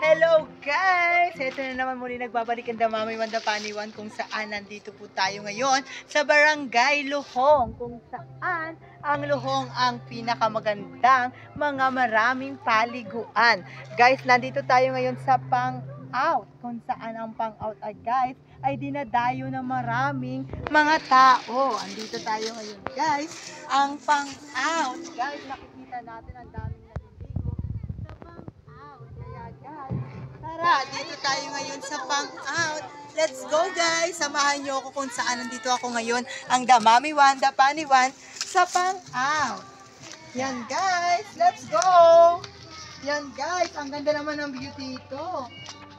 Hello guys! Ito na naman muli nagbabalik ang Damami Wanda Paniwan kung saan nandito po tayo ngayon sa Barangay Luhong kung saan ang Luhong ang pinakamagandang mga maraming paliguan. Guys, nandito tayo ngayon sa pang-out kung saan ang pang-out ay guys ay dinadayo ng maraming mga tao. Andito tayo ngayon guys, ang pang-out. Guys, nakikita natin ang daming tara, dito tayo ngayon sa pang-out. Let's go guys! Samahan nyo ako kung saan nandito ako ngayon, ang Damami Wanda Paniwan sa pang-out. Yan guys, let's go! Yan guys, ang ganda naman ng view dito.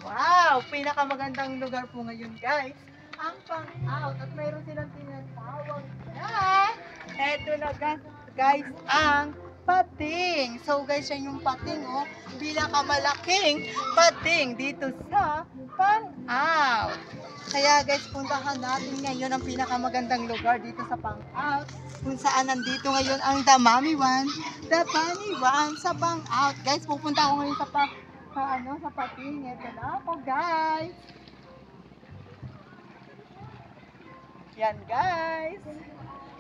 Wow! Pinakamagandang lugar po ngayon guys, ang pang-out. At mayroon silang tinatawag na, eto na guys, ang pating. So guys, yan yung pating pinakamalaking pating dito sa pang-out. Kaya guys, puntahan natin ngayon ang pinakamagandang lugar dito sa pang-out kung saan nandito ngayon ang Damami Wanda Paniwan sa pang-out. Guys, pupunta ako ngayon sa sa pating. Ito na ako guys. Yan guys.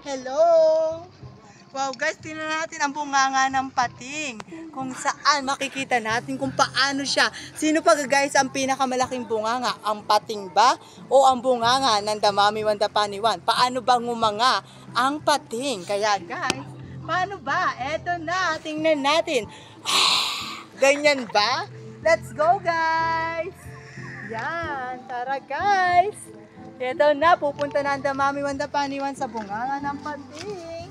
Hello. Wow guys, tingnan natin ang bunganga ng pating. Kung saan makikita natin kung paano siya. Sino pa guys ang pinakamalaking bunganga? Ang pating ba? O ang bunganga ng Damami Wanda Paniwan? Paano ba ngumanga ang pating? Kaya guys, paano ba? Eto na, tingnan natin. Ganyan ba? Let's go guys! Yan, tara guys! Eto na, pupunta na ang Damami Wanda Paniwan sa bunganga ng pating.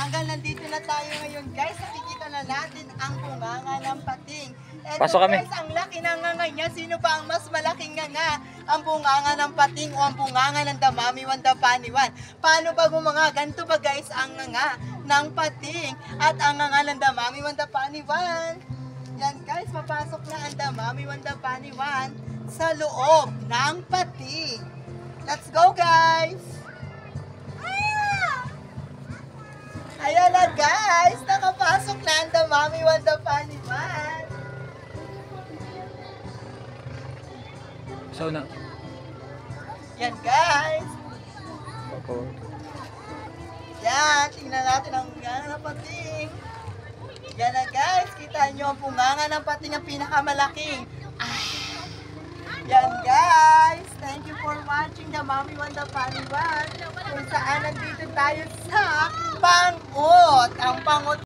Hanggang nandito na tayo ngayon guys, nakikita na natin ang bunganga ng pating. Eto, pasok kami. Guys, ang laki ng nganga niya. Sino ba ang mas malaking nganga? Ang bunganga ng pating o ang bunganga ng Damami Wanda Paniwan? Paano ba gumanga? Ganito ba guys ang nganga ng pating at ang nganga ng Damami Wanda Paniwan? Yan guys, papasok na ang Damami Wanda Paniwan sa loob ng pating. Let's go guys! Ayan na guys, nakapasok na ang Damami Wanda Paniwan. So na. Yan guys. Yan, tingnan natin ang bunganga ng pating. Yan na guys, kita nyo ang bunganga ng pating ang pinakamalaking. Yan guys, thank you for watching Damami Wanda Paniwan kung saan nandito tayo sa pang-out. Ang pang-out